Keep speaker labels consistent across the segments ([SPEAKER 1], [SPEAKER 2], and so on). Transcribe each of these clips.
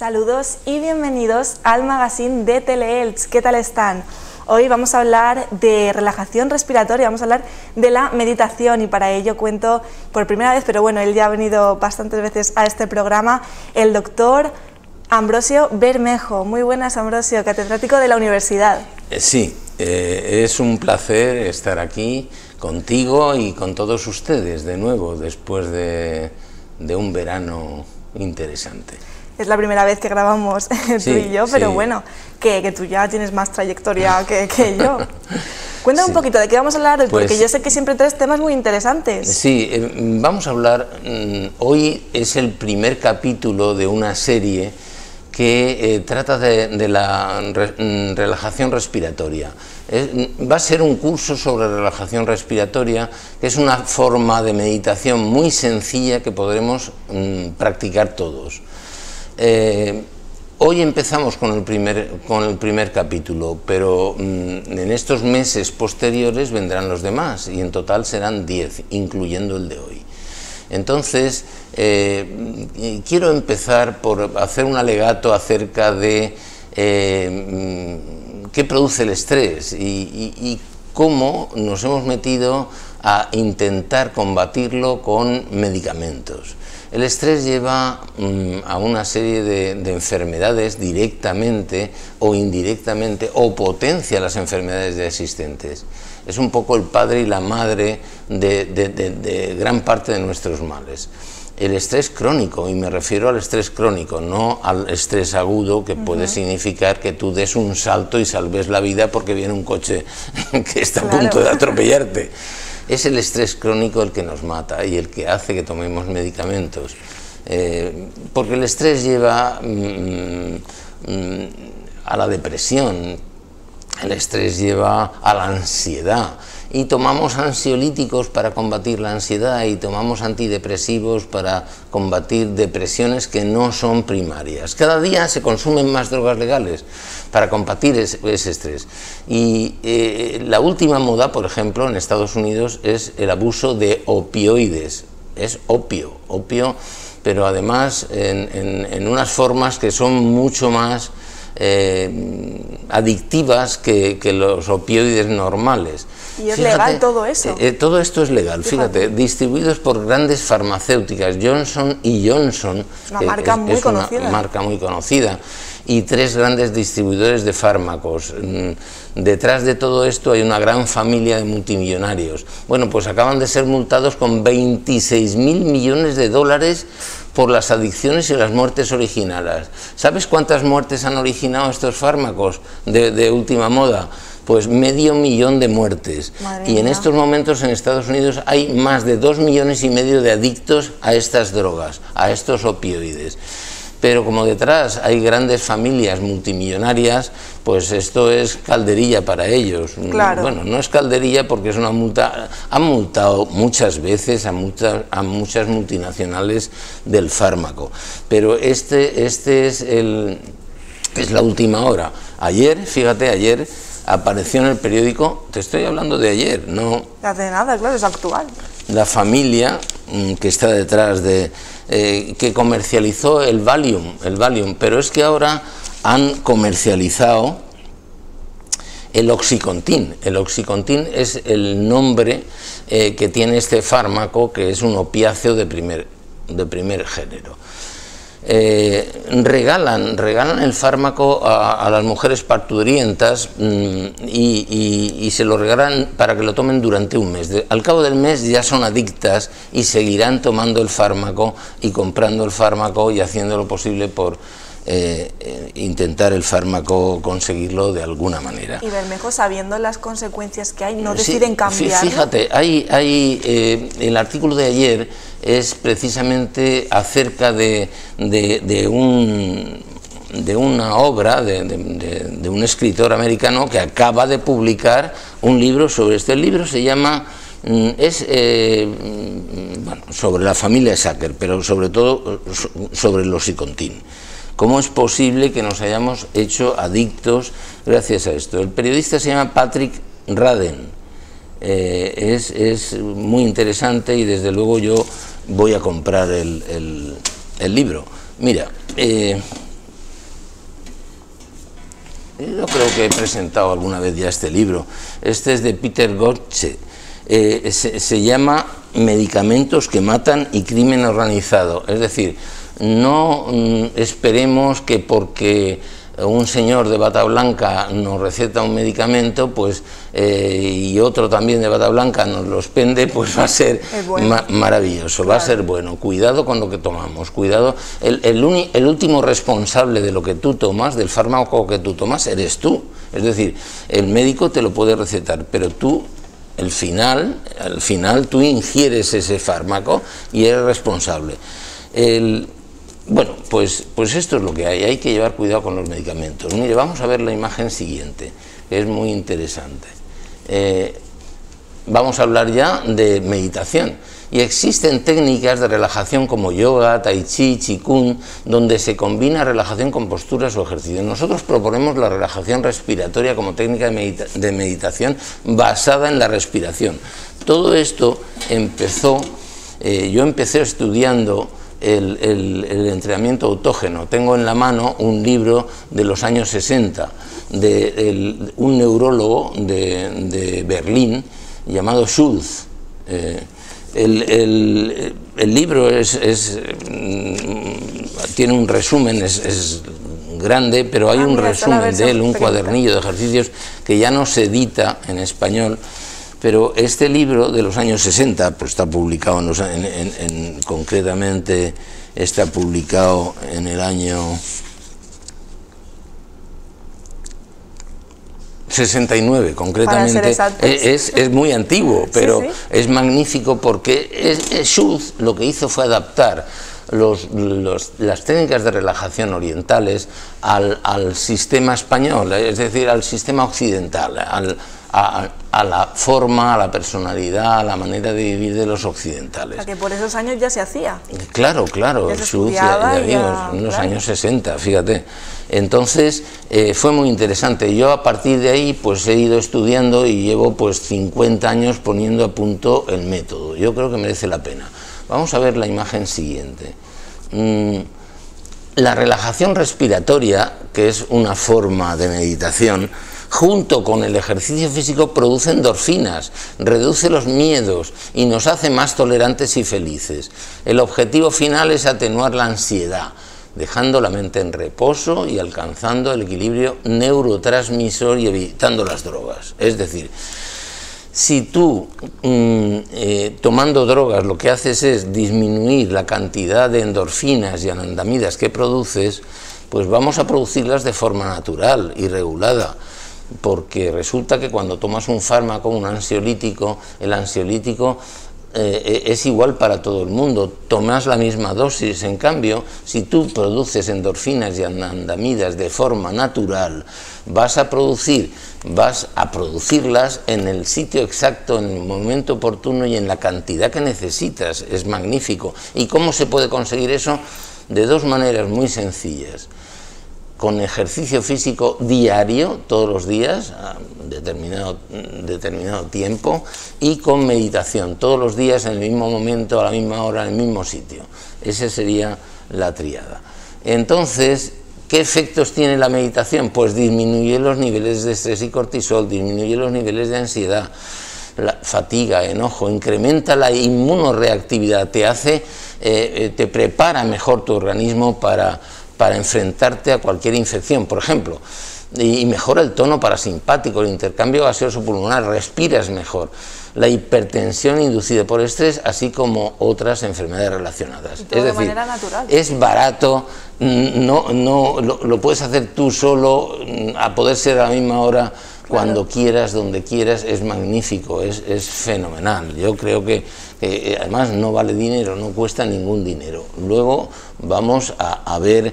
[SPEAKER 1] Saludos y bienvenidos al magazine de Teleelch. ¿Qué tal están? Hoy vamos a hablar de relajación respiratoria, vamos a hablar de la meditación y para ello cuento por primera vez, pero bueno, él ya ha venido bastantes veces a este programa, el doctor Ambrosio Bermejo. Muy buenas, Ambrosio, catedrático de la universidad.
[SPEAKER 2] Sí, es un placer estar aquí contigo y con todos ustedes de nuevo después de un verano interesante.
[SPEAKER 1] Es la primera vez que grabamos tú y yo, pero bueno, que tú ya tienes más trayectoria que yo. Cuéntame un poquito de qué vamos a hablar hoy, porque yo sé que siempre traes temas muy interesantes.
[SPEAKER 2] Sí, vamos a hablar, hoy es el primer capítulo de una serie que trata de la relajación respiratoria. Va a ser un curso sobre relajación respiratoria, que es una forma de meditación muy sencilla que podremos practicar todos. Hoy empezamos con el primer capítulo, pero en estos meses posteriores vendrán los demás y en total serán 10, incluyendo el de hoy. Entonces, quiero empezar por hacer un alegato acerca de qué produce el estrés y cómo nos hemos metido a intentar combatirlo con medicamentos. El estrés lleva a una serie de enfermedades directamente o indirectamente, o potencia las enfermedades ya existentes. Es un poco el padre y la madre de gran parte de nuestros males. El estrés crónico, y me refiero al estrés crónico, no al estrés agudo, que puede significar que tú des un salto y salves la vida porque viene un coche que está a punto de atropellarte. Es el estrés crónico el que nos mata y el que hace que tomemos medicamentos. Porque el estrés lleva a la depresión, el estrés lleva a la ansiedad. Y tomamos ansiolíticos para combatir la ansiedad y tomamos antidepresivos para combatir depresiones que no son primarias. Cada día se consumen más drogas legales para combatir ese estrés. Y la última moda, por ejemplo, en Estados Unidos es el abuso de opioides. Es opio, pero además en unas formas que son mucho más adictivas que los opioides normales.
[SPEAKER 1] ¿Y es legal todo eso?
[SPEAKER 2] Todo esto es legal, fíjate, distribuidos por grandes farmacéuticas, Johnson & Johnson,
[SPEAKER 1] una marca muy conocida.
[SPEAKER 2] Una marca muy conocida, y 3 grandes distribuidores de fármacos. Detrás de todo esto hay una gran familia de multimillonarios. Bueno, pues acaban de ser multados con 26.000 millones de dólares por las adicciones y las muertes originadas. ¿Sabes cuántas muertes han originado estos fármacos de última moda? Pues 500.000 de muertes. Y en estos momentos en Estados Unidos hay más de 2,5 millones de adictos a estas drogas, a estos opioides. Pero como detrás hay grandes familias multimillonarias, pues esto es calderilla para ellos.
[SPEAKER 1] Claro.
[SPEAKER 2] Bueno, no es calderilla porque es una multa. Han multado muchas veces a muchas multinacionales del fármaco. Pero este es la última hora. Ayer, fíjate, ayer apareció en el periódico, te estoy hablando de ayer, no
[SPEAKER 1] hace nada, claro, es actual.
[SPEAKER 2] La familia que está detrás que comercializó el Valium, pero es que ahora han comercializado el Oxycontin. El Oxycontin es el nombre que tiene este fármaco, que es un opiáceo de primer género. Regalan el fármaco a las mujeres parturientas y se lo regalan para que lo tomen durante un mes. Al cabo del mes ya son adictas y seguirán tomando el fármaco y comprando el fármaco y haciendo lo posible por intentar el fármaco conseguirlo de alguna manera.
[SPEAKER 1] Y Bermejo, sabiendo las consecuencias que hay, no deciden cambiar.
[SPEAKER 2] Fíjate, el artículo de ayer es precisamente acerca de una obra de un escritor americano que acaba de publicar un libro sobre esto. El libro se llama sobre la familia Sacker, pero sobre todo sobre el Oxycontin. ¿Cómo es posible que nos hayamos hecho adictos gracias a esto? El periodista se llama Patrick Radden. Es muy interesante y desde luego yo voy a comprar el libro. Mira, Yo creo que he presentado alguna vez ya este libro. Este es de Peter Gotche. Se llama Medicamentos que matan y crimen organizado. Es decir, no esperemos que porque un señor de bata blanca nos receta un medicamento, pues y otro también de bata blanca nos los pende, pues va a ser maravilloso, claro. Va a ser bueno. Cuidado con lo que tomamos, cuidado. El último responsable de lo que tú tomas, del fármaco que tú tomas, eres tú. Es decir, el médico te lo puede recetar, pero tú, al final tú ingieres ese fármaco y eres responsable. Bueno, pues esto es lo que hay que llevar cuidado con los medicamentos. Mire, vamos a ver la imagen siguiente, que es muy interesante. Vamos a hablar ya de meditación. Y existen técnicas de relajación como yoga, tai chi, qigong, donde se combina relajación con posturas o ejercicios. Nosotros proponemos la relajación respiratoria como técnica de meditación basada en la respiración. Todo esto empezó, yo empecé estudiando el entrenamiento autógeno. Tengo en la mano un libro de los años 60 de un neurólogo de Berlín llamado Schulz. El libro tiene un resumen, es grande, pero hay un resumen de él, un cuadernillo de ejercicios que ya no se edita en español. Pero este libro de los años 60, pues está publicado, concretamente está publicado en el año 69, concretamente. Es muy antiguo, pero sí. Es magnífico porque Schulz lo que hizo fue adaptar las técnicas de relajación orientales al sistema español, es decir, al sistema occidental, a la forma, a la personalidad, a la manera de vivir de los occidentales.
[SPEAKER 1] O sea, que por esos años ya se hacía.
[SPEAKER 2] Claro, en los años 60, fíjate. Entonces, fue muy interesante. Yo a partir de ahí, pues he ido estudiando y llevo pues 50 años poniendo a punto el método. Yo creo que merece la pena. Vamos a ver la imagen siguiente. La relajación respiratoria, que es una forma de meditación, junto con el ejercicio físico produce endorfinas, reduce los miedos y nos hace más tolerantes y felices. El objetivo final es atenuar la ansiedad, dejando la mente en reposo y alcanzando el equilibrio neurotransmisor y evitando las drogas. Es decir, si tú tomando drogas lo que haces es disminuir la cantidad de endorfinas y anandamidas que produces, pues vamos a producirlas de forma natural y regulada. Porque resulta que cuando tomas un fármaco, un ansiolítico, el ansiolítico es igual para todo el mundo, tomas la misma dosis. En cambio, si tú produces endorfinas y anandamidas de forma natural, vas a producirlas en el sitio exacto, en el momento oportuno y en la cantidad que necesitas. Es magnífico. ¿Y cómo se puede conseguir eso? De dos maneras muy sencillas. Con ejercicio físico diario, todos los días, a determinado tiempo, y con meditación, todos los días, en el mismo momento, a la misma hora, en el mismo sitio. Esa sería la tríada. Entonces, ¿qué efectos tiene la meditación? Pues disminuye los niveles de estrés y cortisol, disminuye los niveles de ansiedad, la fatiga, enojo, incrementa la inmunoreactividad, te prepara mejor tu organismo para enfrentarte a cualquier infección, por ejemplo, y mejora el tono parasimpático, el intercambio gaseoso pulmonar, respiras mejor, la hipertensión inducida por estrés, así como otras enfermedades relacionadas.
[SPEAKER 1] Es decir, de manera natural.
[SPEAKER 2] Es barato, lo puedes hacer tú solo, a poder ser a la misma hora, cuando quieras, donde quieras. Es magnífico, es fenomenal. Yo creo que además no vale dinero, no cuesta ningún dinero. Luego vamos a hacer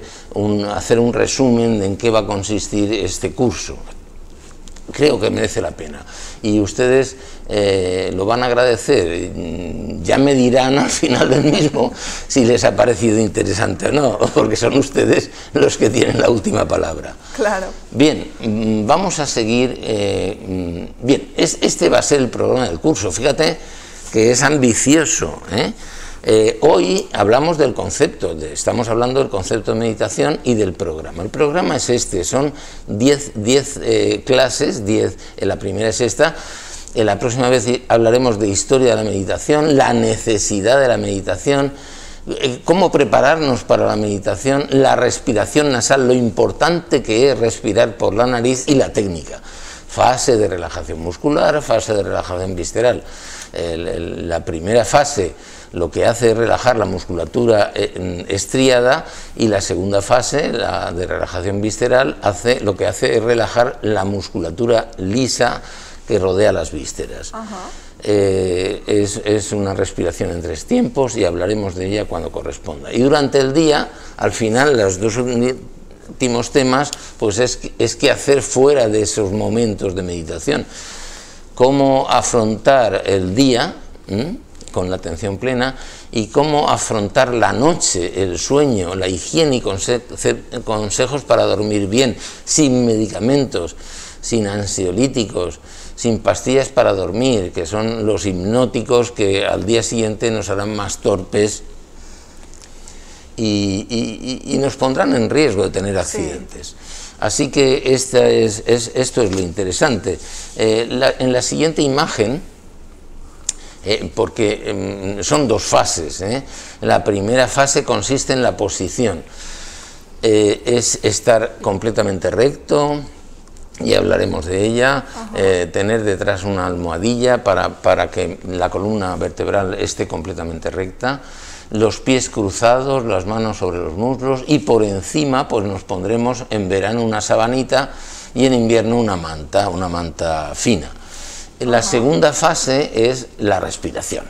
[SPEAKER 2] un resumen de en qué va a consistir este curso. Creo que merece la pena y ustedes lo van a agradecer. Ya me dirán al final del mismo si les ha parecido interesante o no, porque son ustedes los que tienen la última palabra.
[SPEAKER 1] Claro.
[SPEAKER 2] Bien, vamos a seguir. Bien, este va a ser el programa del curso. Fíjate que es ambicioso, Hoy hablamos del concepto, estamos hablando del concepto de meditación y del programa. El programa es este, son 10 clases, 10, la primera es esta. La próxima vez hablaremos de historia de la meditación, la necesidad de la meditación, cómo prepararnos para la meditación, la respiración nasal, lo importante que es respirar por la nariz y la técnica. Fase de relajación muscular, fase de relajación visceral. La primera fase lo que hace es relajar la musculatura estriada, y la segunda fase, la de relajación visceral, lo que hace es relajar la musculatura lisa que rodea las vísceras. Es una respiración en 3 tiempos y hablaremos de ella cuando corresponda. Y durante el día, al final, los 2 últimos temas, pues es qué hacer fuera de esos momentos de meditación. Cómo afrontar el día con la atención plena, y cómo afrontar la noche, el sueño, la higiene y consejos para dormir bien, sin medicamentos, sin ansiolíticos, sin pastillas para dormir, que son los hipnóticos que al día siguiente nos harán más torpes y nos pondrán en riesgo de tener accidentes. Sí. Así que esto es lo interesante. En la siguiente imagen, porque son 2 fases, la primera fase consiste en la posición, es estar completamente recto, y hablaremos de ella, tener detrás una almohadilla para que la columna vertebral esté completamente recta, los pies cruzados, las manos sobre los muslos, y por encima pues nos pondremos en verano una sabanita y en invierno una manta fina. La segunda fase es la respiración,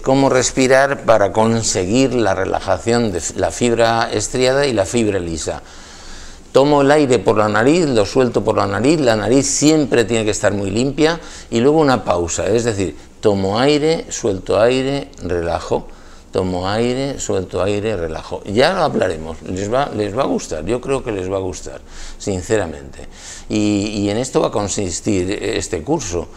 [SPEAKER 2] cómo respirar para conseguir la relajación de la fibra estriada y la fibra lisa. Tomo el aire por la nariz, lo suelto por la nariz siempre tiene que estar muy limpia, y luego una pausa, es decir, tomo aire, suelto aire, relajo, tomo aire, suelto aire, relajo. Ya lo hablaremos, les va a gustar, yo creo que les va a gustar, sinceramente. Y en esto va a consistir este curso.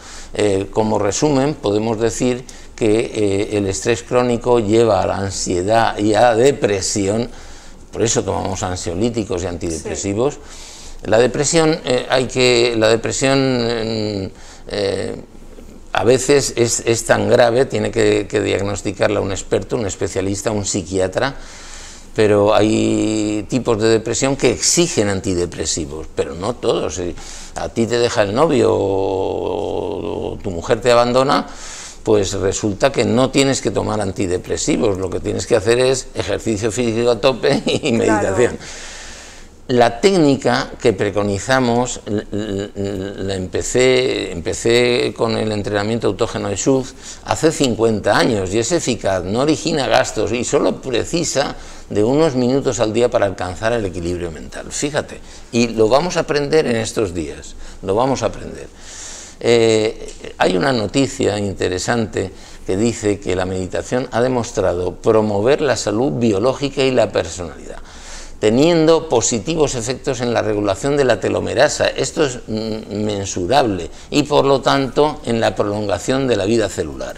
[SPEAKER 2] Como resumen, podemos decir que el estrés crónico lleva a la ansiedad y a la depresión. Por eso tomamos ansiolíticos y antidepresivos. Sí. La depresión, a veces es tan grave, tiene que diagnosticarla un experto, un especialista, un psiquiatra, pero hay tipos de depresión que exigen antidepresivos, pero no todos. Si a ti te deja el novio o tu mujer te abandona, pues resulta que no tienes que tomar antidepresivos, lo que tienes que hacer es ejercicio físico a tope y meditación. Claro. La técnica que preconizamos la empecé con el entrenamiento autógeno de Schultz hace 50 años y es eficaz, no origina gastos y solo precisa de unos minutos al día para alcanzar el equilibrio mental. Fíjate, y lo vamos a aprender en estos días, lo vamos a aprender. Hay una noticia interesante que dice que la meditación ha demostrado promover la salud biológica y la personalidad, teniendo positivos efectos en la regulación de la telomerasa. Esto es mensurable y por lo tanto en la prolongación de la vida celular.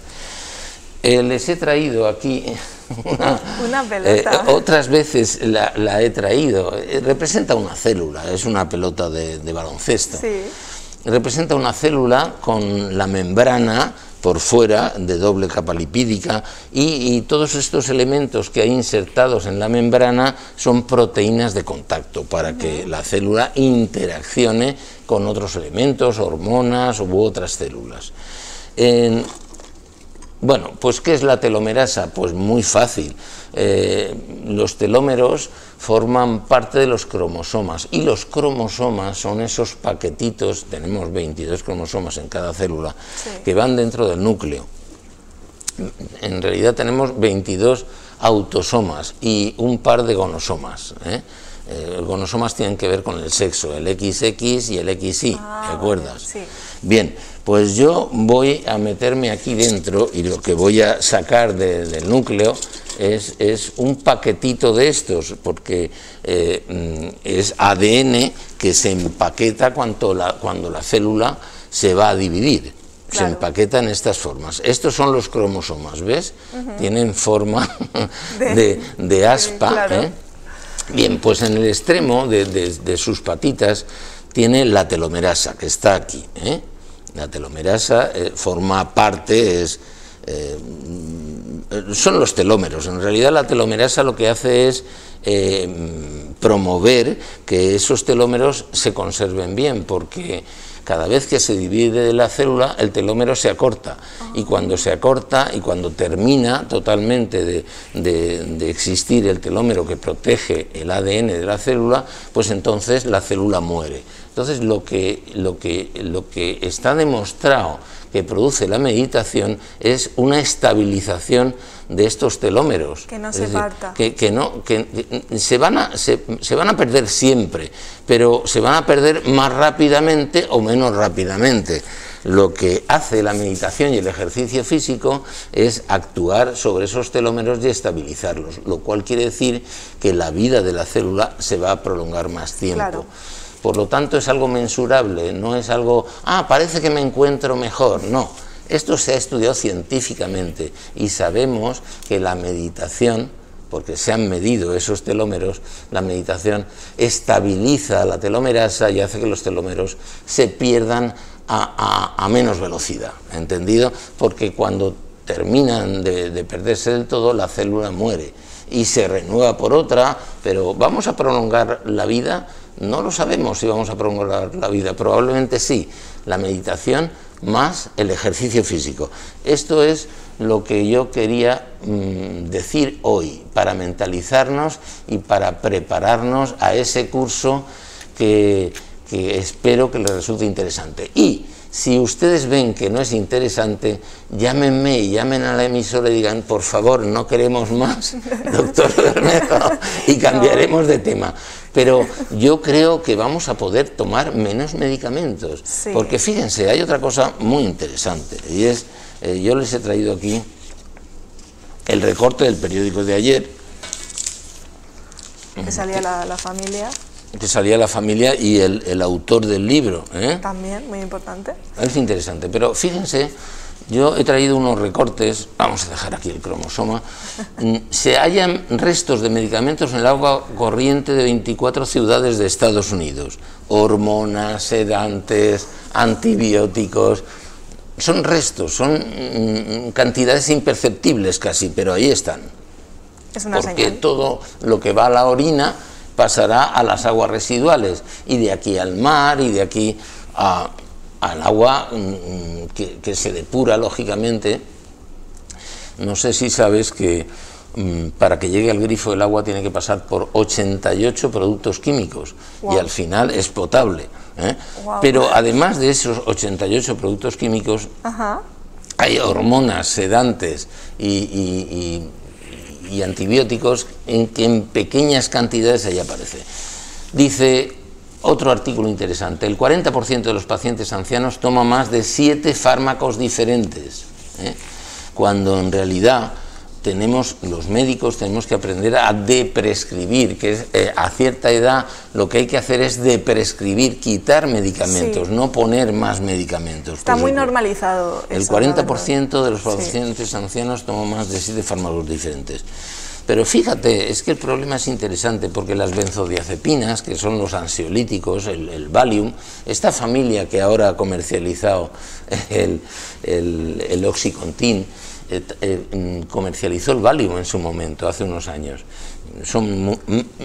[SPEAKER 2] Les he traído aquí una pelota. Otras veces la he traído. Representa una célula, es una pelota de baloncesto. Sí. Representa una célula con la membrana por fuera, de doble capa lipídica, y todos estos elementos que hay insertados en la membrana son proteínas de contacto para que la célula interaccione con otros elementos, hormonas u otras células. Bueno, pues ¿qué es la telomerasa? Pues muy fácil. Los telómeros forman parte de los cromosomas y los cromosomas son esos paquetitos, tenemos 22 cromosomas en cada célula, sí, que van dentro del núcleo. En realidad tenemos 22 autosomas y un par de gonosomas. Los gonosomas tienen que ver con el sexo, el XX y el XY, ¿te acuerdas? Sí. Bien, pues yo voy a meterme aquí dentro y lo que voy a sacar del núcleo es un paquetito de estos, porque es ADN que se empaqueta cuando la célula se va a dividir. se empaqueta en estas formas. Estos son los cromosomas, ¿ves? Tienen forma de aspa.
[SPEAKER 1] Claro.
[SPEAKER 2] Bien, pues en el extremo de sus patitas tiene la telomerasa, que está aquí. La telomerasa forma parte, son los telómeros. En realidad la telomerasa lo que hace es promover que esos telómeros se conserven bien, porque cada vez que se divide la célula, el telómero se acorta, y cuando se acorta y cuando termina totalmente de existir el telómero que protege el ADN de la célula, pues entonces la célula muere. Entonces lo que está demostrado que produce la meditación es una estabilización de estos telómeros.
[SPEAKER 1] Que no se parta.
[SPEAKER 2] Que se van a perder siempre, pero se van a perder más rápidamente o menos rápidamente. Lo que hace la meditación y el ejercicio físico es actuar sobre esos telómeros y estabilizarlos, lo cual quiere decir que la vida de la célula se va a prolongar más tiempo.
[SPEAKER 1] Claro.
[SPEAKER 2] Por lo tanto, es algo mensurable, no es algo, parece que me encuentro mejor, no. Esto se ha estudiado científicamente y sabemos que la meditación, porque se han medido esos telómeros, la meditación estabiliza la telomerasa y hace que los telómeros se pierdan a menos velocidad, ¿entendido? Porque cuando terminan de perderse del todo, la célula muere y se renueva por otra, pero ¿vamos a prolongar la vida? No lo sabemos si vamos a prolongar la vida, probablemente sí, la meditación más el ejercicio físico. Esto es lo que yo quería decir hoy, para mentalizarnos y para prepararnos a ese curso que espero que les resulte interesante. Y si ustedes ven que no es interesante, llámenme, llamen a la emisora y digan, por favor, no queremos más, doctor Bermejo, y cambiaremos de tema. Pero yo creo que vamos a poder tomar menos medicamentos,
[SPEAKER 1] sí.
[SPEAKER 2] Porque fíjense, hay otra cosa muy interesante, y es, yo les he traído aquí el recorte del periódico de ayer.
[SPEAKER 1] Que salía la familia.
[SPEAKER 2] Que salía la familia y el autor del libro.
[SPEAKER 1] También, muy importante.
[SPEAKER 2] Es interesante, pero fíjense, yo he traído unos recortes, vamos a dejar aquí el cromosoma, se hallan restos de medicamentos en el agua corriente de 24 ciudades de Estados Unidos, hormonas, sedantes, antibióticos, son restos, son cantidades imperceptibles casi, pero ahí están.
[SPEAKER 1] Es una
[SPEAKER 2] porque
[SPEAKER 1] señal.
[SPEAKER 2] Todo lo que va a la orina pasará a las aguas residuales, y de aquí al mar, y de aquí al agua que se depura, lógicamente. No sé si sabes que para que llegue al grifo el agua tiene que pasar por 88 productos químicos,
[SPEAKER 1] wow.
[SPEAKER 2] Y al final es potable.
[SPEAKER 1] Wow.
[SPEAKER 2] Pero además de esos 88 productos químicos, hay hormonas, sedantes y antibióticos que en pequeñas cantidades ahí aparece. Dice otro artículo interesante, el 40% de los pacientes ancianos toma más de 7 fármacos diferentes, cuando en realidad los médicos tenemos que aprender a deprescribir, que es, a cierta edad lo que hay que hacer es deprescribir, quitar medicamentos,
[SPEAKER 1] sí.
[SPEAKER 2] No poner más medicamentos.
[SPEAKER 1] Está muy normalizado.
[SPEAKER 2] El 40% de los pacientes ancianos toman más de 7 fármacos diferentes. Pero fíjate, es que el problema es interesante, porque las benzodiazepinas, que son los ansiolíticos, el Valium, esta familia que ahora ha comercializado el Oxycontin, comercializó el Valium en su momento, hace unos años. Son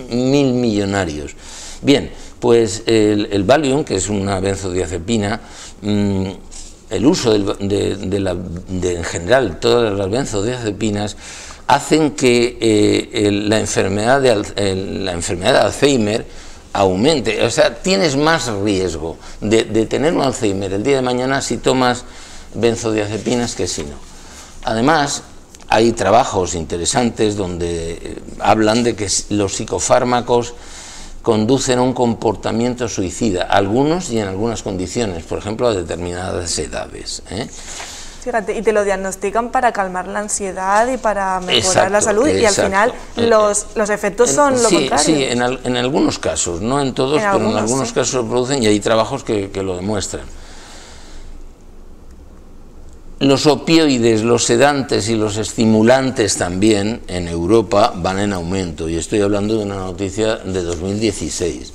[SPEAKER 2] millonarios. Bien, pues el Valium, que es una benzodiazepina, el uso en general todas las benzodiazepinas hacen que la enfermedad de Alzheimer aumente, o sea, tienes más riesgo de tener un Alzheimer el día de mañana si tomas benzodiazepinas que si no. Además, hay trabajos interesantes donde hablan de que los psicofármacos conducen a un comportamiento suicida, algunos y en algunas condiciones, por ejemplo a determinadas edades.
[SPEAKER 1] Fíjate, y te lo diagnostican para calmar la ansiedad y para mejorar la salud, y al final los efectos son lo contrario.
[SPEAKER 2] Sí, en algunos casos, no en todos, pero en algunos casos se producen, y hay trabajos que lo demuestran. Los opioides, los sedantes y los estimulantes también en Europa van en aumento, y estoy hablando de una noticia de 2016.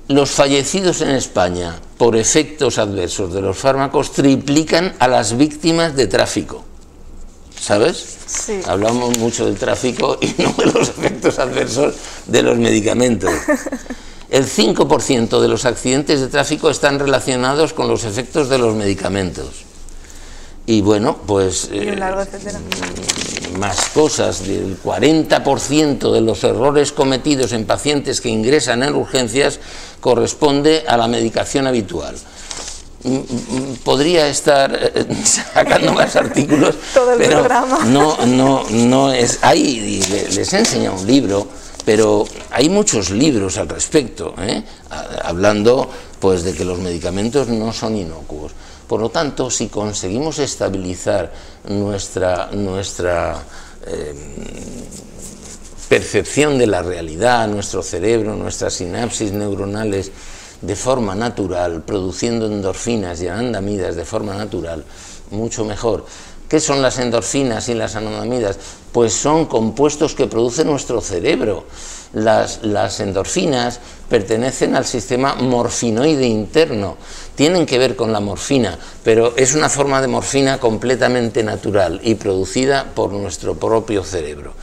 [SPEAKER 2] Los fallecidos en España por efectos adversos de los fármacos triplican a las víctimas de tráfico. ¿Sabes?
[SPEAKER 1] Sí.
[SPEAKER 2] Hablamos mucho del tráfico y no de los efectos adversos de los medicamentos. El 5% de los accidentes de tráfico están relacionados con los efectos de los medicamentos. Y bueno, pues
[SPEAKER 1] y un largo etcétera.
[SPEAKER 2] Más cosas. El 40% de los errores cometidos en pacientes que ingresan en urgencias corresponde a la medicación habitual. Podría estar sacando más artículos,
[SPEAKER 1] todo el
[SPEAKER 2] pero
[SPEAKER 1] programa.
[SPEAKER 2] no es. Ahí les he enseñado un libro, pero hay muchos libros al respecto, hablando pues de que los medicamentos no son inocuos. Por lo tanto, si conseguimos estabilizar nuestra percepción de la realidad, nuestro cerebro, nuestras sinapsis neuronales de forma natural, produciendo endorfinas y anandamidas de forma natural, mucho mejor. ¿Qué son las endorfinas y las anandamidas? Pues son compuestos que produce nuestro cerebro. Las endorfinas pertenecen al sistema morfinoide interno, tienen que ver con la morfina, pero es una forma de morfina completamente natural y producida por nuestro propio cerebro.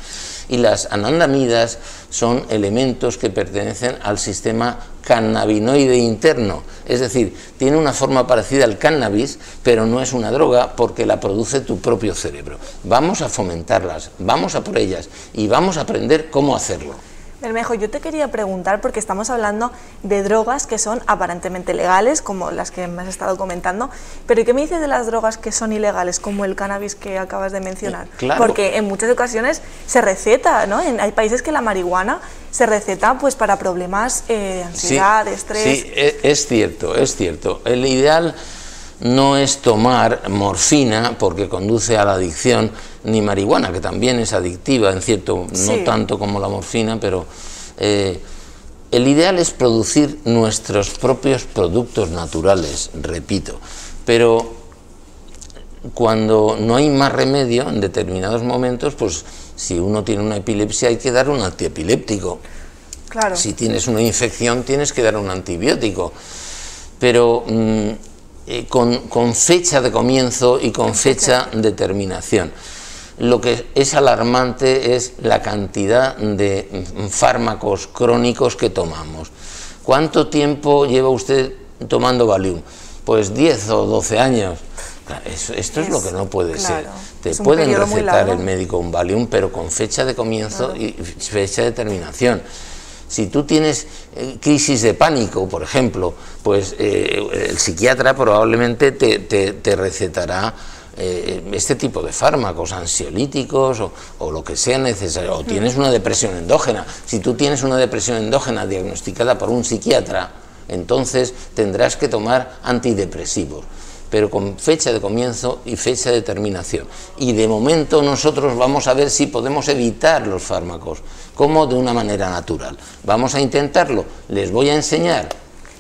[SPEAKER 2] Y las anandamidas son elementos que pertenecen al sistema cannabinoide interno, es decir, tiene una forma parecida al cannabis, pero no es una droga porque la produce tu propio cerebro. Vamos a fomentarlas, vamos a por ellas y vamos a aprender cómo hacerlo.
[SPEAKER 1] Bermejo, yo te quería preguntar, porque estamos hablando de drogas que son aparentemente legales, como las que me has estado comentando, pero ¿qué me dices de las drogas que son ilegales, como el cannabis que acabas de mencionar?
[SPEAKER 2] Claro.
[SPEAKER 1] Porque en muchas ocasiones se receta, ¿no? Hay países que la marihuana se receta pues para problemas de ansiedad, de estrés.
[SPEAKER 2] Sí, es cierto, es cierto. El ideal no es tomar morfina porque conduce a la adicción, ni marihuana, que también es adictiva, en cierto, no tanto como la morfina, pero el ideal es producir nuestros propios productos naturales, repito, pero cuando no hay más remedio, en determinados momentos, pues si uno tiene una epilepsia hay que dar un antiepiléptico.
[SPEAKER 1] Claro.
[SPEAKER 2] Si tienes una infección tienes que dar un antibiótico, pero con fecha de comienzo y con fecha de terminación. Lo que es alarmante es la cantidad de fármacos crónicos que tomamos. ¿Cuánto tiempo lleva usted tomando Valium? Pues 10 o 12 años. Esto es lo que no puede ser. Te pueden recetar el médico un Valium, pero con fecha de comienzo y fecha de terminación. Si tú tienes crisis de pánico, por ejemplo, pues el psiquiatra probablemente te recetará este tipo de fármacos, ansiolíticos o lo que sea necesario. O tienes una depresión endógena. Si tú tienes una depresión endógena diagnosticada por un psiquiatra, entonces tendrás que tomar antidepresivos, pero con fecha de comienzo y fecha de terminación. Y de momento nosotros vamos a ver si podemos evitar los fármacos, como de una manera natural. Vamos a intentarlo, les voy a enseñar.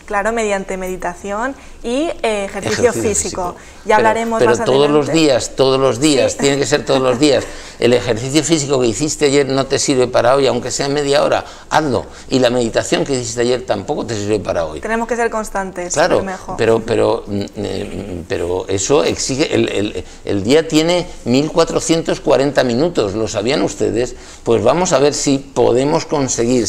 [SPEAKER 1] Claro, mediante meditación y ejercicio físico. Ya hablaremos
[SPEAKER 2] pero
[SPEAKER 1] más adelante.
[SPEAKER 2] Todos los días, tiene que ser todos los días. El ejercicio físico que hiciste ayer no te sirve para hoy, aunque sea media hora, hazlo. Y la meditación que hiciste ayer tampoco te sirve para hoy.
[SPEAKER 1] Tenemos que ser constantes.
[SPEAKER 2] Claro,
[SPEAKER 1] mejor.
[SPEAKER 2] pero eso exige, el día tiene 1440 minutos, ¿lo sabían ustedes? Pues vamos a ver si podemos conseguir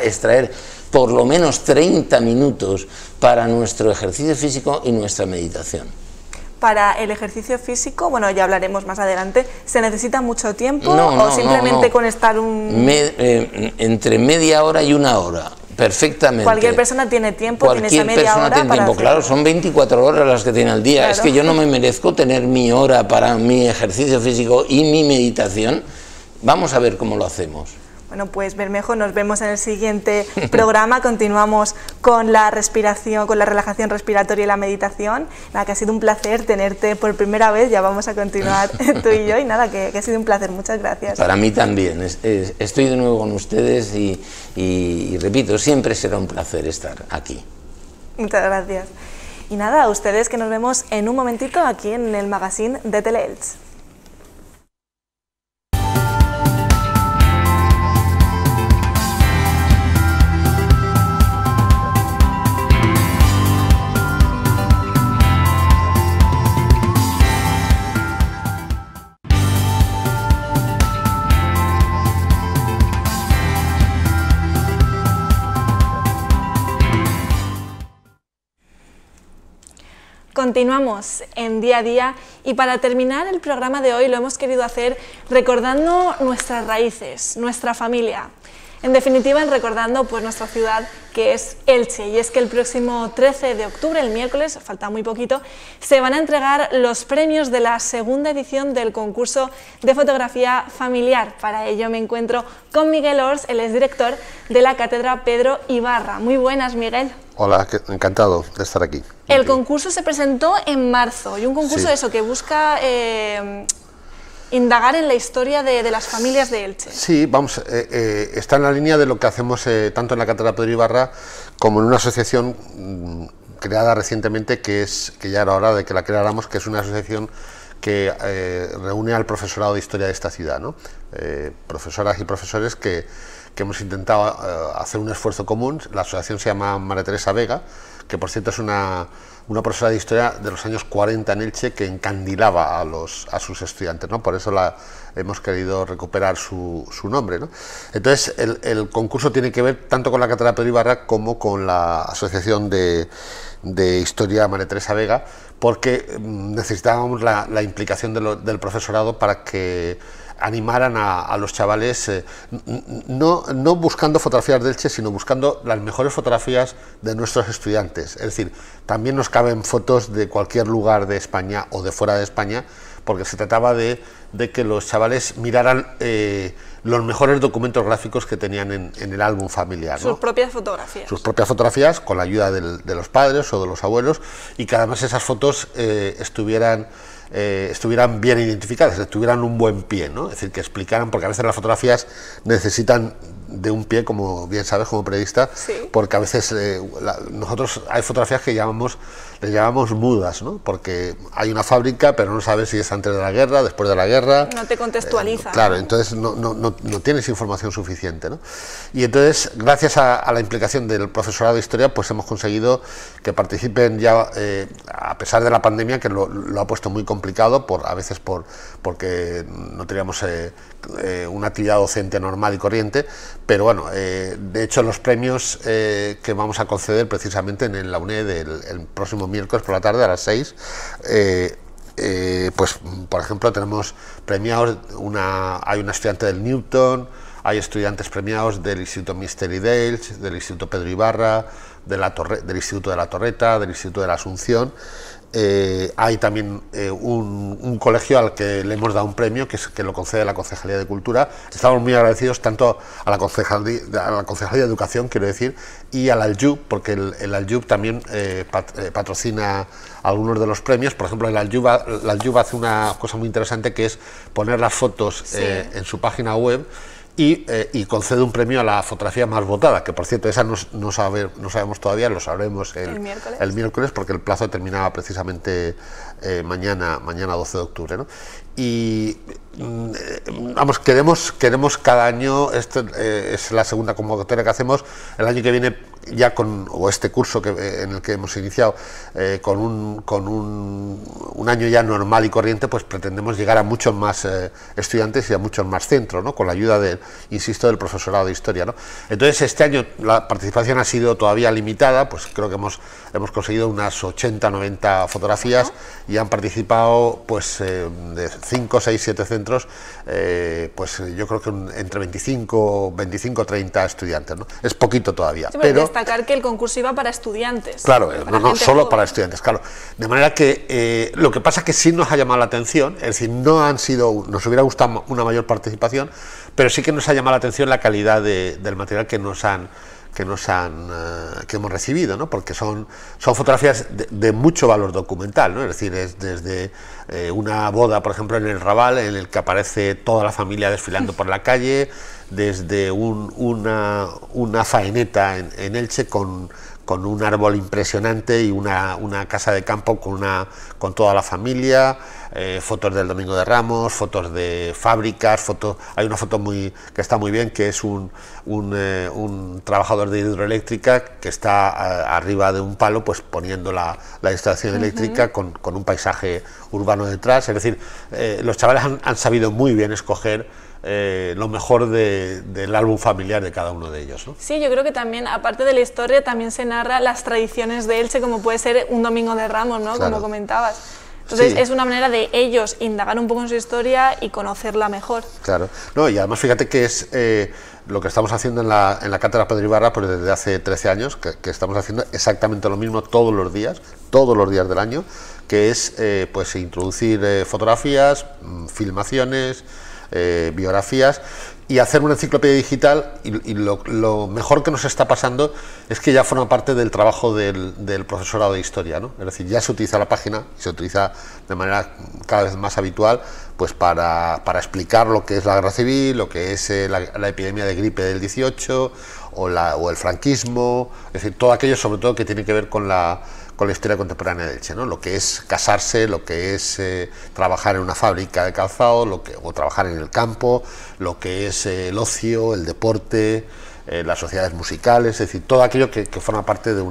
[SPEAKER 2] extraer por lo menos 30 minutos para nuestro ejercicio físico y nuestra meditación.
[SPEAKER 1] Para el ejercicio físico, bueno, ya hablaremos más adelante, ¿se necesita mucho tiempo o simplemente con estar
[SPEAKER 2] entre media hora y una hora, perfectamente.
[SPEAKER 1] Cualquier persona tiene tiempo, tiene esa media hora
[SPEAKER 2] tiene tiempo, claro, son 24 horas las que tiene al día. Claro. Es que yo no me merezco tener mi hora para mi ejercicio físico y mi meditación. Vamos a ver cómo lo hacemos.
[SPEAKER 1] Bueno, pues Bermejo, nos vemos en el siguiente programa. Continuamos con la respiración, con la relajación respiratoria y la meditación. Nada, que ha sido un placer tenerte por primera vez. Ya vamos a continuar tú y yo. Y nada, que ha sido un placer. Muchas gracias.
[SPEAKER 2] Para mí también. Estoy de nuevo con ustedes y repito, siempre será un placer estar aquí.
[SPEAKER 1] Muchas gracias. Y nada, a ustedes que nos vemos en un momentito aquí en el magazine de Teleelch. Continuamos en Día a Día y para terminar el programa de hoy lo hemos querido hacer recordando nuestras raíces, nuestra familia. En definitiva, recordando pues nuestra ciudad, que es Elche, y es que el próximo 13 de octubre, el miércoles, falta muy poquito, se van a entregar los premios de la segunda edición del concurso de fotografía familiar. Para ello me encuentro con Miguel Ors, él es director de la Cátedra Pedro Ibarra. Muy buenas, Miguel.
[SPEAKER 3] Hola, encantado de estar aquí.
[SPEAKER 1] El concurso se presentó en marzo, y un concurso
[SPEAKER 3] Sí.
[SPEAKER 1] eso que busca indagar en la historia de las familias de Elche.
[SPEAKER 3] Sí, vamos, está en la línea de lo que hacemos tanto en la Cátedra Pedro Ibarra como en una asociación creada recientemente, que ya era hora de que la creáramos, que es una asociación que reúne al profesorado de historia de esta ciudad, ¿no? Profesoras y profesores que hemos intentado hacer un esfuerzo común. La asociación se llama María Teresa Vega, que por cierto es una profesora de historia de los años 40 en Elche, que encandilaba a sus estudiantes, ¿no? Por eso hemos querido recuperar su nombre, ¿no? Entonces el concurso tiene que ver tanto con la Cátedra Pedro Ibarra como con la Asociación de Historia María Teresa Vega, porque necesitábamos la implicación del profesorado para que animaran a los chavales, no buscando fotografías de Elche, sino buscando las mejores fotografías de nuestros estudiantes. Es decir, también nos caben fotos de cualquier lugar de España o de fuera de España, porque se trataba de que los chavales miraran los mejores documentos gráficos que tenían en el álbum familiar, ¿no?
[SPEAKER 1] Sus propias fotografías.
[SPEAKER 3] Sus propias fotografías, con la ayuda de los padres o de los abuelos, y que además esas fotos estuvieran bien identificadas, tuvieran un buen pie, ¿no? Es decir, que explicaran, porque a veces las fotografías necesitan de un pie, como bien sabes como periodista,
[SPEAKER 1] sí.
[SPEAKER 3] Porque a veces nosotros hay fotografías que les llamamos mudas, ¿no? Porque hay una fábrica, pero no sabes si es antes de la guerra, después de la guerra.
[SPEAKER 1] No te contextualiza.
[SPEAKER 3] Claro, entonces no tienes información suficiente, ¿no? Y entonces, gracias a la implicación del profesorado de historia, pues hemos conseguido que participen ya, a pesar de la pandemia, que lo ha puesto muy complicado, a veces porque no teníamos una actividad docente normal y corriente, pero bueno, de hecho los premios que vamos a conceder precisamente en la UNED el próximo miércoles por la tarde a las 6, pues por ejemplo tenemos premiados, hay una estudiante del Newton, hay estudiantes premiados del Instituto Misteri d'Elx, del Instituto Pedro Ibarra, del Instituto de la Torreta, del Instituto de la Asunción. Hay también un colegio al que le hemos dado un premio que lo concede la Concejalía de Cultura. Estamos muy agradecidos tanto a la Concejalía de Educación, quiero decir, y al Aljub, porque el Aljub también patrocina algunos de los premios. Por ejemplo, el Aljub hace una cosa muy interesante, que es poner las fotos en su página web, y concede un premio a la fotografía más votada, que por cierto esa no sabemos todavía, lo sabremos el miércoles, porque el plazo terminaba precisamente mañana 12 de octubre, ¿no? Y vamos, queremos cada año, es la segunda convocatoria que hacemos, el año que viene ya este curso en el que hemos iniciado, con un año ya normal y corriente, pues pretendemos llegar a muchos más estudiantes y a muchos más centros, ¿no? Con la ayuda del profesorado de historia, ¿no? Entonces este año la participación ha sido todavía limitada, pues creo que hemos conseguido unas 80-90 fotografías, y han participado pues de 5, 6, 7 centros, pues yo creo que entre 25 o 30 estudiantes, ¿no? Es poquito todavía.
[SPEAKER 1] Sí, pero destacar que el concurso iba para estudiantes.
[SPEAKER 3] Claro, no solo
[SPEAKER 1] joven.
[SPEAKER 3] Para estudiantes, claro. De manera que lo que pasa es que sí nos ha llamado la atención, es decir, nos hubiera gustado una mayor participación, pero sí que nos ha llamado la atención la calidad del material que hemos recibido, ¿no? Porque son fotografías de mucho valor documental, ¿no? Es decir, es desde una boda, por ejemplo, en el Raval, en el que aparece toda la familia desfilando por la calle, desde una faeneta en Elche con con un árbol impresionante y una casa de campo con toda la familia, fotos del Domingo de Ramos, fotos de fábricas, hay una foto que está muy bien, que es un trabajador de hidroeléctrica que está arriba de un palo, pues poniendo la instalación eléctrica con un paisaje urbano detrás. Es decir, los chavales han sabido muy bien escoger lo mejor del álbum familiar de cada uno de ellos, ¿no?
[SPEAKER 1] Sí, yo creo que también, aparte de la historia, también se narra las tradiciones de Elche, como puede ser un Domingo de Ramos, ¿no?
[SPEAKER 3] Claro.
[SPEAKER 1] Como comentabas. Entonces,
[SPEAKER 3] Sí.
[SPEAKER 1] es una manera de ellos indagar un poco en su historia y conocerla mejor.
[SPEAKER 3] Claro, no, y además fíjate que es lo que estamos haciendo en la Cátedra Pedro Ibarra, pues desde hace 13 años, que estamos haciendo exactamente lo mismo todos los días del año, que es pues introducir fotografías, filmaciones, biografías, y hacer una enciclopedia digital. Y lo mejor que nos está pasando es que ya forma parte del trabajo del profesorado de historia, ¿no? Es decir, ya se utiliza la página, y se utiliza de manera cada vez más habitual, pues para explicar lo que es la guerra civil, lo que es la epidemia de gripe del 18 o el franquismo, es decir, todo aquello sobre todo que tiene que ver con la historia contemporánea de Elche, ¿no? Lo que es casarse, lo que es trabajar en una fábrica de calzado, o trabajar en el campo, lo que es el ocio, el deporte, las sociedades musicales, es decir, todo aquello que forma parte de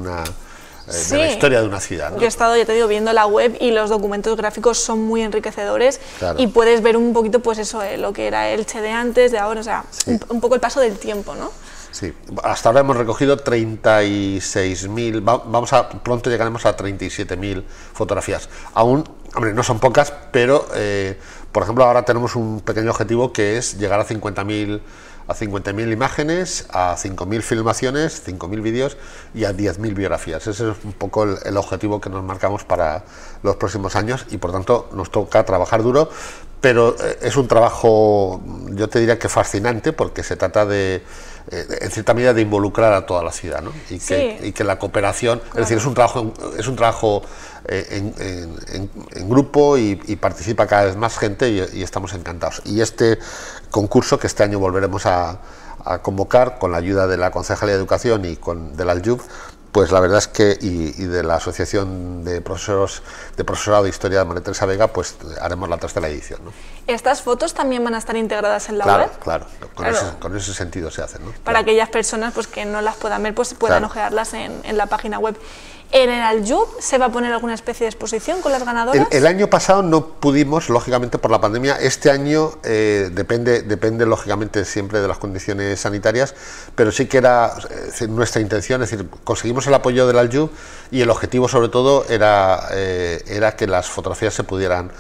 [SPEAKER 1] Sí.
[SPEAKER 3] de la historia de una ciudad, ¿no?
[SPEAKER 1] Yo he estado, ya te digo, viendo la web y los documentos gráficos son muy enriquecedores.
[SPEAKER 3] Claro.
[SPEAKER 1] Y puedes ver un poquito, pues eso, lo que era Elche de antes, de ahora, o sea,
[SPEAKER 3] Sí.
[SPEAKER 1] un poco el paso del tiempo, ¿no?
[SPEAKER 3] Sí, hasta ahora hemos recogido 36.000, pronto llegaremos a 37.000 fotografías. Aún, hombre, no son pocas, pero por ejemplo ahora tenemos un pequeño objetivo, que es llegar a 50.000 imágenes, a 5.000 filmaciones, 5.000 vídeos y a 10.000 biografías. Ese es un poco el objetivo que nos marcamos para los próximos años, y por tanto nos toca trabajar duro, pero es un trabajo, yo te diría que fascinante, porque se trata en cierta medida de involucrar a toda la ciudad, ¿no? Y que la cooperación, claro. Es decir, es un trabajo en grupo, y participa cada vez más gente, y estamos encantados. Y este concurso, que este año volveremos a convocar con la ayuda de la Concejalía de Educación y del Aljub, pues la verdad es que, y de la Asociación de Profesorado de Historia de María Teresa Vega, pues haremos la 3ª edición, ¿no?
[SPEAKER 1] ¿Estas fotos también van a estar integradas en la web?
[SPEAKER 3] Claro, con ese sentido se hacen, ¿no?
[SPEAKER 1] Para
[SPEAKER 3] claro.
[SPEAKER 1] aquellas personas, pues, que no las puedan ver, pues puedan ojearlas en la página web. ¿En el Aljub se va a poner alguna especie de exposición con las ganadoras?
[SPEAKER 3] El año pasado no pudimos, lógicamente, por la pandemia. Este año depende lógicamente siempre de las condiciones sanitarias, pero sí que era nuestra intención, es decir, conseguimos el apoyo del Aljub, y el objetivo sobre todo era que las fotografías se pudieran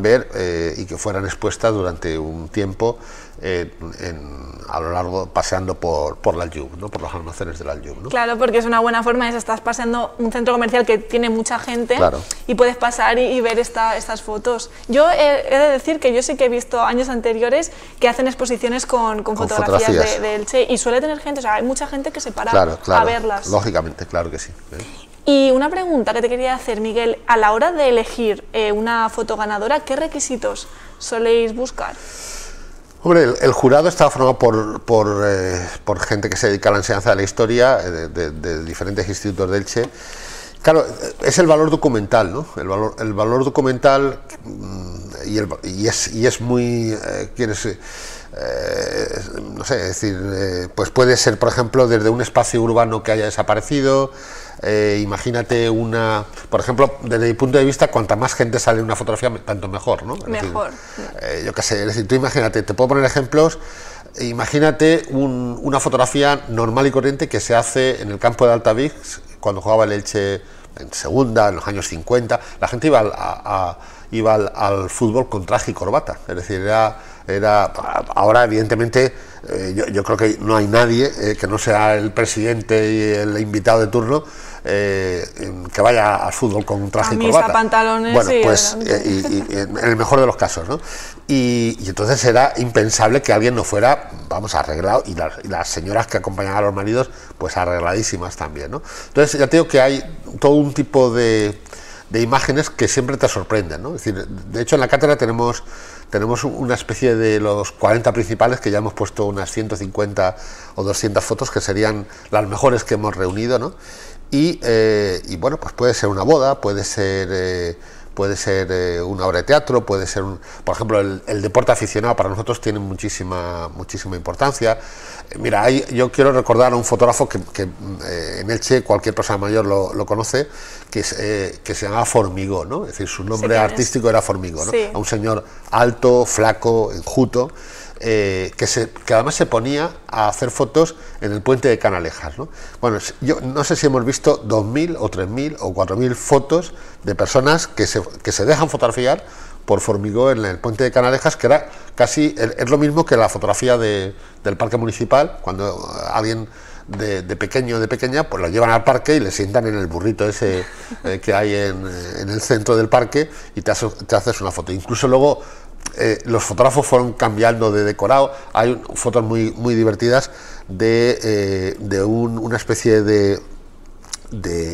[SPEAKER 3] ver y que fueran expuestas durante un tiempo a lo largo, paseando por la Aljub, ¿no? Por los almacenes del Aljub, ¿no?
[SPEAKER 1] Claro, porque es una buena forma, estás paseando un centro comercial que tiene mucha gente,
[SPEAKER 3] claro.
[SPEAKER 1] Y puedes pasar y ver estas fotos. Yo he de decir que yo sí que he visto años anteriores que hacen exposiciones con fotografías de Elche, y suele tener gente, o sea, hay mucha gente que se para a verlas.
[SPEAKER 3] Lógicamente, claro que sí.
[SPEAKER 1] Y una pregunta que te quería hacer, Miguel, a la hora de elegir una foto ganadora, ¿qué requisitos soléis buscar?
[SPEAKER 3] Hombre, el jurado está formado por gente que se dedica a la enseñanza de la historia, de diferentes institutos de Elche. Claro, es el valor documental, ¿no? El valor documental, y es muy... no sé, es decir, pues puede ser, por ejemplo, desde un espacio urbano que haya desaparecido. Imagínate por ejemplo, desde mi punto de vista, cuanta más gente sale en una fotografía, tanto mejor, ¿no?
[SPEAKER 1] Mejor.
[SPEAKER 3] Yo qué sé, es decir, tú imagínate, te puedo poner ejemplos. Imagínate una fotografía normal y corriente que se hace en el campo de Altavix, cuando jugaba el Elche en segunda, en los años 50. La gente iba al fútbol con traje y corbata, es decir, ahora evidentemente yo creo que no hay nadie que no sea el presidente y el invitado de turno que vaya al fútbol con un traje y corbata.
[SPEAKER 1] Pantalones,
[SPEAKER 3] bueno,
[SPEAKER 1] sí,
[SPEAKER 3] pues y en el mejor de los casos, ¿no? Y entonces era impensable que alguien no fuera, vamos, arreglado, y las señoras que acompañan a los maridos, pues arregladísimas también, ¿no? Entonces ya te digo que hay todo un tipo de imágenes que siempre te sorprenden, ¿no? Es decir, de hecho en la cátedra tenemos una especie de los 40 principales, que ya hemos puesto unas 150 o 200 fotos, que serían las mejores que hemos reunido, ¿no? y bueno, pues puede ser una boda, puede ser una obra de teatro, puede ser, por ejemplo, el deporte aficionado para nosotros tiene muchísima importancia. Mira, yo quiero recordar a un fotógrafo que en Elche cualquier persona mayor lo conoce, que se llamaba Formigó, ¿no? Es decir, su nombre artístico era Formigó, ¿no?
[SPEAKER 1] Sí.
[SPEAKER 3] A un señor alto, flaco, enjuto, que además se ponía a hacer fotos en el puente de Canalejas, ¿no? Bueno, yo no sé si hemos visto 2.000 o 3.000 o 4.000 fotos de personas que se dejan fotografiar por Formigó en el puente de Canalejas, que era casi, es lo mismo que la fotografía del parque municipal, cuando alguien de pequeño o de pequeña, pues lo llevan al parque y le sientan en el burrito ese que hay en el centro del parque y te haces una foto. Incluso luego los fotógrafos fueron cambiando de decorado. Hay fotos muy divertidas de una especie de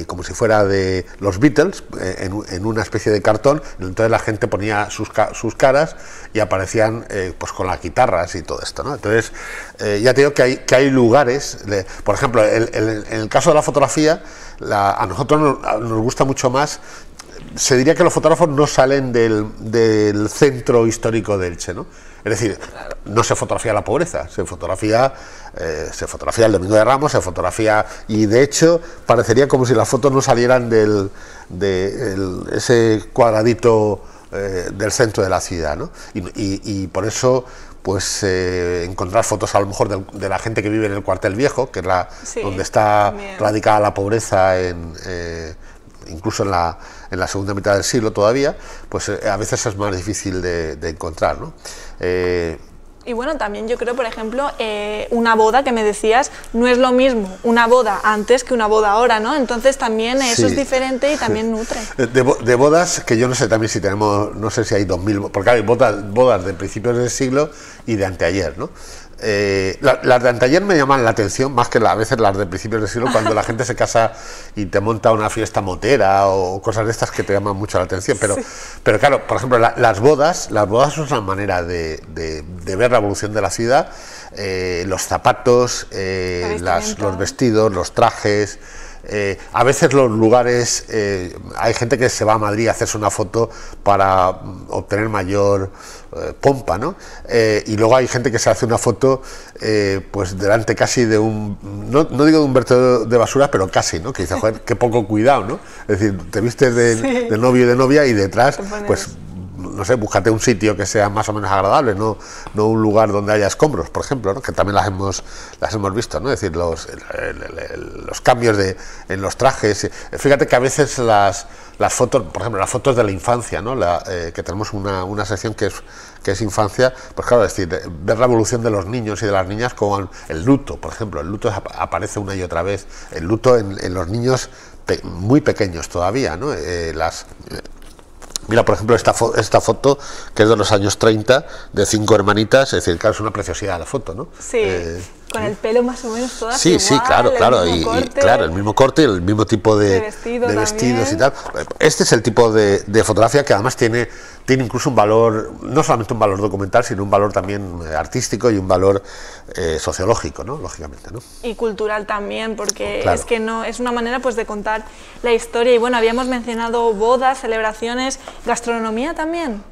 [SPEAKER 3] como si fuera de los Beatles en una especie de cartón. Entonces la gente ponía sus caras y aparecían pues con las guitarras y todo esto, ¿no? Entonces ya te digo que hay lugares, por ejemplo, en el caso de la fotografía, a nosotros nos gusta mucho más. Se diría que los fotógrafos no salen del centro histórico de Elche, ¿no? Es decir, no se fotografía la pobreza, se fotografía el Domingo de Ramos, se fotografía, y de hecho parecería como si las fotos no salieran de ese cuadradito del centro de la ciudad, ¿no? Y por eso pues encontrar fotos a lo mejor de la gente que vive en el Cuartel Viejo, que es donde está radicada la pobreza incluso en la segunda mitad del siglo todavía, pues a veces es más difícil de encontrar, ¿no?
[SPEAKER 1] Y bueno, también yo creo, por ejemplo, una boda que me decías, no es lo mismo una boda antes que una boda ahora, ¿no? Entonces también eso es diferente y también nutre.
[SPEAKER 3] De bodas, que yo no sé también si tenemos, no sé si hay 2.000, porque hay bodas de principios del siglo y de anteayer, ¿no? Las de anteayer me llaman la atención más que a veces las de principios del siglo, cuando la gente se casa y te monta una fiesta motera o cosas de estas que te llaman mucho la atención, pero claro, por ejemplo, las bodas son una manera de ver la evolución de la ciudad, los zapatos, los vestidos, los trajes. A veces los lugares, hay gente que se va a Madrid a hacerse una foto para obtener mayor pompa, ¿no? Y luego hay gente que se hace una foto pues delante casi de no digo de un vertedero de basura, pero casi, ¿no? Que dice, joder, qué poco cuidado, ¿no? Es decir, te vistes de novio y de novia y detrás, pues no sé, búscate un sitio que sea más o menos agradable, no un lugar donde haya escombros, por ejemplo, ¿no? Que también las hemos visto, ¿no? Es decir, los cambios en los trajes. Fíjate que a veces las fotos, por ejemplo, las fotos de la infancia, ¿no? Que tenemos una sección que es infancia, pues claro, es decir, ver la evolución de los niños y de las niñas, como el luto, por ejemplo. El luto aparece una y otra vez, el luto en los niños muy pequeños todavía, ¿no? Mira, por ejemplo, esta foto, que es de los años 30, de 5 hermanitas, es decir, claro, es una preciosidad la foto, ¿no?
[SPEAKER 1] Sí, con el pelo más o menos todas
[SPEAKER 3] sí,
[SPEAKER 1] igual,
[SPEAKER 3] sí, claro, y claro, el mismo corte, el mismo tipo de vestidos y tal. Este es el tipo de fotografía que además tiene incluso un valor, no solamente un valor documental, sino un valor también artístico y un valor sociológico, ¿no? Lógicamente, ¿no?
[SPEAKER 1] Y cultural también, porque
[SPEAKER 3] claro,
[SPEAKER 1] es que no es una manera pues de contar la historia. Y bueno, habíamos mencionado bodas, celebraciones, gastronomía también.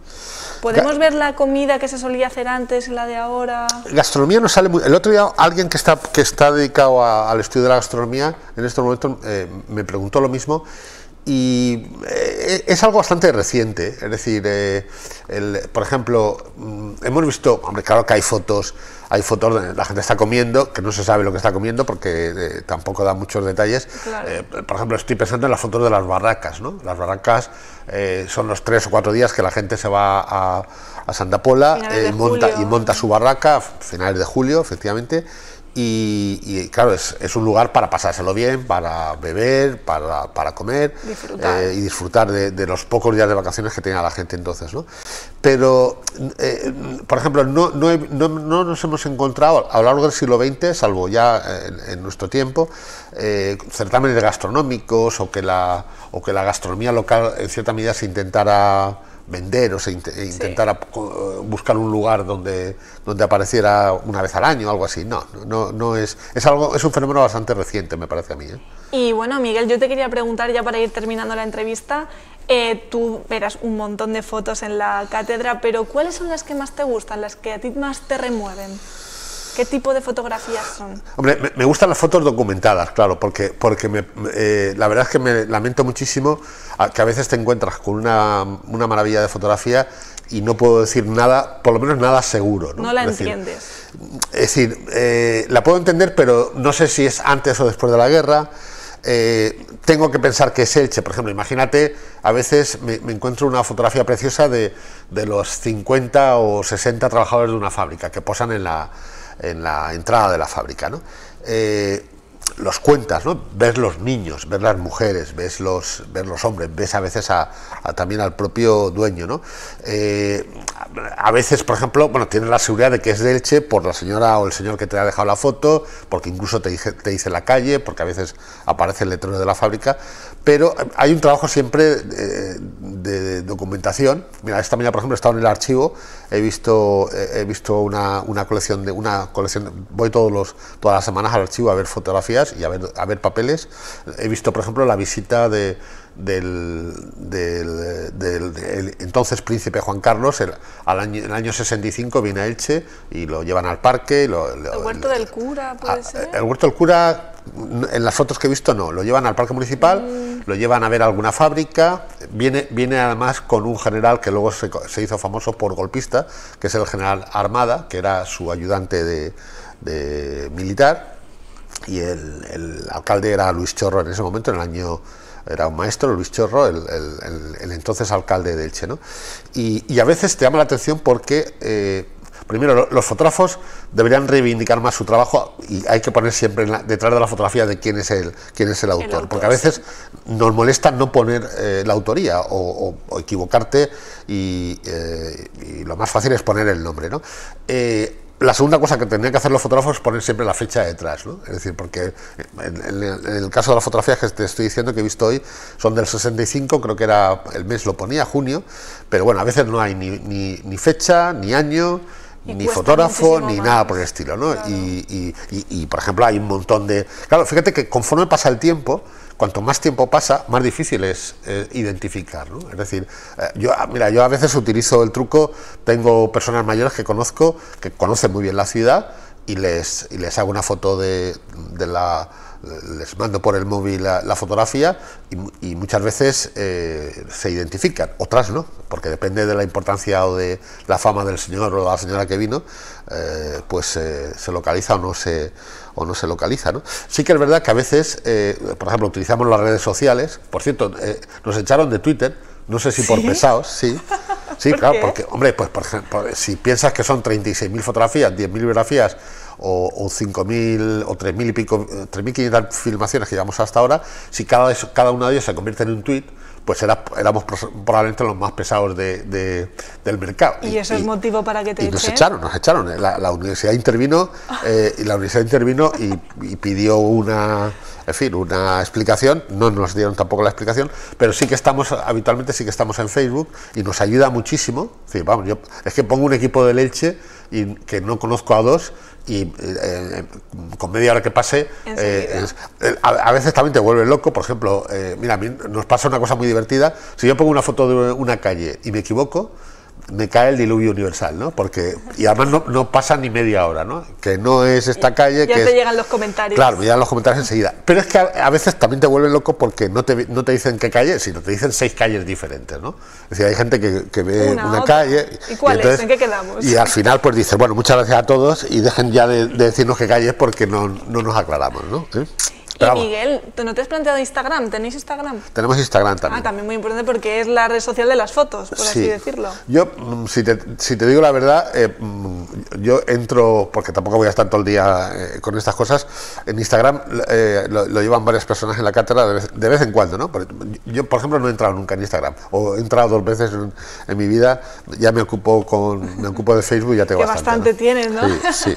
[SPEAKER 1] ¿Podemos ver la comida que se solía hacer antes y la de ahora?
[SPEAKER 3] Gastronomía no sale muy... El otro día alguien que está dedicado al estudio de la gastronomía, en estos momentos me preguntó lo mismo, y es algo bastante reciente. Es decir, por ejemplo, hemos visto, hombre, claro que hay fotos donde la gente está comiendo, que no se sabe lo que está comiendo porque tampoco da muchos detalles. Claro. Por ejemplo, estoy pensando en las fotos de las barracas, ¿no? Las barracas son los 3 o 4 días que la gente se va a Santa Pola y monta su barraca, finales de julio, efectivamente. Y claro, es un lugar para pasárselo bien, para beber, para comer y disfrutar de los pocos días de vacaciones que tenía la gente entonces, ¿no? Pero, por ejemplo, no nos hemos encontrado a lo largo del siglo XX, salvo ya en nuestro tiempo, certámenes gastronómicos o que la gastronomía local en cierta medida se intentara vender o se intentara buscar un lugar donde apareciera una vez al año o algo así. No es un fenómeno bastante reciente, me parece a mí, ¿eh?
[SPEAKER 1] Y bueno, Miguel, yo te quería preguntar ya para ir terminando la entrevista, tú verás un montón de fotos en la cátedra, pero ¿cuáles son las que más te gustan, las que a ti más te remueven? ¿Qué tipo de fotografías son?
[SPEAKER 3] Hombre, me gustan las fotos documentadas, claro, porque la verdad es que me lamento muchísimo que a veces te encuentras con una maravilla de fotografía y no puedo decir nada, por lo menos nada seguro, ¿no?
[SPEAKER 1] No la entiendes.
[SPEAKER 3] Es decir, la puedo entender, pero no sé si es antes o después de la guerra. Tengo que pensar que es Elche, por ejemplo, imagínate, a veces me encuentro una fotografía preciosa de los 50 o 60 trabajadores de una fábrica que posan en la entrada de la fábrica, ¿no? Los cuentas, ¿no? Ves los niños, ves las mujeres, ves los hombres, ves a veces también al propio dueño, ¿no? A veces, por ejemplo, bueno, tienes la seguridad de que es de Elche por la señora o el señor que te ha dejado la foto, porque incluso te dice la calle, porque a veces aparece el letrero de la fábrica, pero hay un trabajo siempre de documentación. Mira, esta mañana, por ejemplo, he estado en el archivo, he visto una colección, voy todas las semanas al archivo a ver fotografías y a ver papeles. He visto, por ejemplo, la visita del entonces príncipe Juan Carlos, en el año 65 viene a Elche y lo llevan al parque. ¿El
[SPEAKER 1] huerto del cura puede ser?
[SPEAKER 3] El huerto del cura, en las fotos que he visto no, lo llevan al parque municipal, lo llevan a ver alguna fábrica, viene además con un general que luego se hizo famoso por golpista, que es el general Armada, que era su ayudante de militar, y el alcalde era Luis Chorro en ese momento, era un maestro, Luis Chorro, el entonces alcalde de Elche, ¿no? Y a veces te llama la atención porque, primero, los fotógrafos deberían reivindicar más su trabajo y hay que poner siempre detrás de la fotografía de quién es el autor, porque a veces nos molesta no poner la autoría o equivocarte y lo más fácil es poner el nombre, ¿no? La segunda cosa que tendrían que hacer los fotógrafos es poner siempre la fecha detrás, ¿no? Es decir, porque en el caso de las fotografías que te estoy diciendo que he visto hoy son del 65, creo que era el mes, lo ponía junio, pero bueno, a veces no hay ni fecha, ni año, ni fotógrafo, ni nada por el estilo, ¿no? Claro. Y por ejemplo, hay un montón de... Claro, fíjate que conforme pasa el tiempo, cuanto más tiempo pasa, más difícil es identificar, ¿no? Es decir, yo a veces utilizo el truco, tengo personas mayores que conozco, que conocen muy bien la ciudad y les hago una foto les mando por el móvil la fotografía y muchas veces se identifican, otras no, porque depende de la importancia o de la fama del señor o de la señora que vino, pues se localiza o no se localiza, ¿no? Sí que es verdad que a veces, por ejemplo, utilizamos las redes sociales. Por cierto, nos echaron de Twitter, no sé si por pesados, sí, claro, porque, hombre, pues por ejemplo, si piensas que son 36.000 fotografías, 10.000 biografías o 5.000 o 3.000 y pico, 3.500 filmaciones que llevamos hasta ahora, si cada uno de ellos se convierte en un tweet, pues éramos probablemente los más pesados del mercado.
[SPEAKER 1] ¿Y eso es motivo para que te echen?
[SPEAKER 3] Nos echaron. La universidad intervino, y pidió una explicación. No nos dieron tampoco la explicación, pero habitualmente sí que estamos en Facebook y nos ayuda muchísimo. Sí, vamos, yo es que pongo un equipo del Elche y que no conozco a dos y con media hora que pase a veces también te vuelve loco. Por ejemplo, mira, a mí nos pasa una cosa muy divertida. Si yo pongo una foto de una calle y me equivoco, me cae el diluvio universal, ¿no? Y además no pasa ni media hora, ¿no? Que no es esta calle.
[SPEAKER 1] Ya te llegan los comentarios.
[SPEAKER 3] Claro, me llegan los comentarios enseguida. Pero es que a veces también te vuelven loco porque no te dicen qué calle, sino te dicen 6 calles diferentes, ¿no? Es decir, hay gente que ve una calle.
[SPEAKER 1] ¿Y cuál es? ¿En qué quedamos?
[SPEAKER 3] Y al final pues dice, bueno, muchas gracias a todos y dejen ya de decirnos qué calle es porque no nos aclaramos, ¿no?
[SPEAKER 1] Y Miguel, ¿no te has planteado Instagram? ¿Tenéis Instagram?
[SPEAKER 3] Tenemos Instagram también.
[SPEAKER 1] También muy importante porque es la red social de las fotos, por así decirlo.
[SPEAKER 3] Yo, si te digo la verdad, yo entro, porque tampoco voy a estar todo el día con estas cosas, en Instagram lo llevan varias personas en la cátedra de vez en cuando, ¿no? Yo, por ejemplo, no he entrado nunca en Instagram, o he entrado 2 veces en mi vida, ya me ocupo de Facebook y ya tengo
[SPEAKER 1] bastante, ¿no? Tienes, ¿no?
[SPEAKER 3] Sí.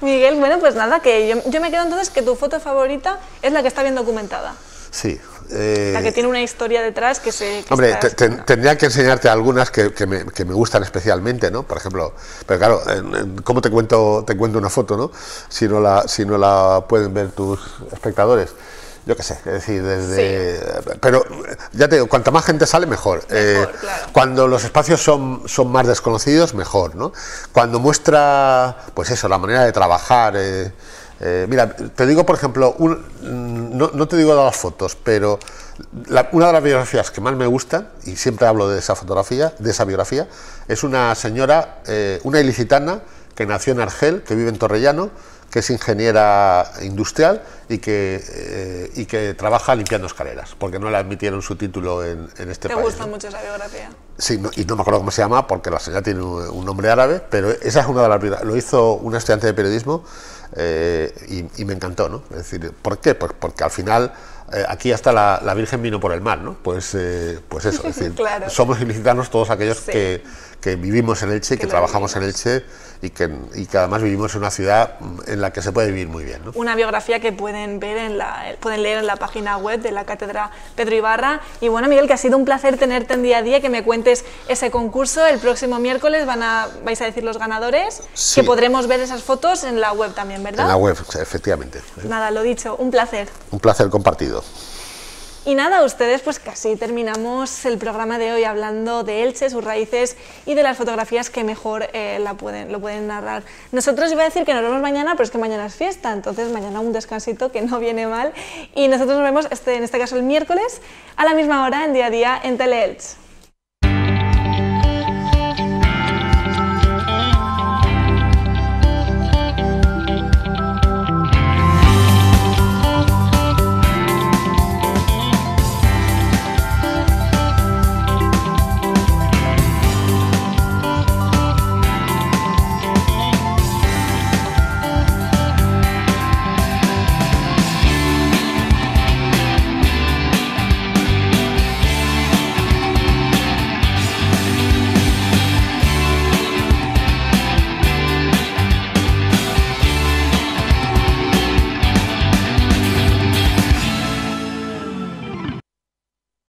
[SPEAKER 1] Miguel, bueno, pues nada, que yo me quedo entonces que tu foto favorita es la que está bien documentada.
[SPEAKER 3] Sí,
[SPEAKER 1] La que tiene una historia detrás que se... Que
[SPEAKER 3] hombre,
[SPEAKER 1] está
[SPEAKER 3] tendría que enseñarte algunas que me gustan especialmente, ¿no? Por ejemplo, pero claro, ¿cómo te cuento una foto, ¿no? Si no la pueden ver tus espectadores. Yo qué sé, es decir, pero ya te digo, cuanta más gente sale, mejor.
[SPEAKER 1] Claro.
[SPEAKER 3] Cuando los espacios son más desconocidos, mejor, ¿no? Cuando muestra, pues eso, la manera de trabajar. Mira, te digo, por ejemplo, no te digo de las fotos, pero una de las biografías que más me gusta, y siempre hablo de esa fotografía, de esa biografía, es una señora, una ilicitana, que nació en Argel, que vive en Torrellano, que es ingeniera industrial y que trabaja limpiando escaleras, porque no le admitieron su título en este país.
[SPEAKER 1] ¿Te gusta mucho esa biografía?
[SPEAKER 3] Sí, y no me acuerdo cómo se llama, porque la señora tiene un nombre árabe, pero esa es una de las... Lo hizo una estudiante de periodismo y me encantó, ¿no? Es decir, ¿por qué? Pues porque al final... aquí hasta la Virgen vino por el mar, ¿no? Pues eso, es decir,
[SPEAKER 1] claro.
[SPEAKER 3] Somos ilicitanos todos aquellos que vivimos en Elche, que trabajamos en Elche y que además vivimos en una ciudad en la que se puede vivir muy bien, ¿no?
[SPEAKER 1] Una biografía que pueden leer en la página web de la Cátedra Pedro Ibarra. Y bueno, Miguel, que ha sido un placer tenerte en Día a Día, que me cuentes ese concurso. El próximo miércoles vais a decir los ganadores,
[SPEAKER 3] sí.
[SPEAKER 1] Que podremos ver esas fotos en la web también, ¿verdad?
[SPEAKER 3] En la web, efectivamente.
[SPEAKER 1] Nada, lo dicho, un placer.
[SPEAKER 3] Un placer compartido.
[SPEAKER 1] Y nada, ustedes, pues casi terminamos el programa de hoy hablando de Elche, sus raíces y de las fotografías que mejor lo pueden narrar. Nosotros iba a decir que nos vemos mañana, pero es que mañana es fiesta, entonces mañana un descansito que no viene mal. Y nosotros nos vemos, en este caso el miércoles, a la misma hora en Día a Día en Tele Elche.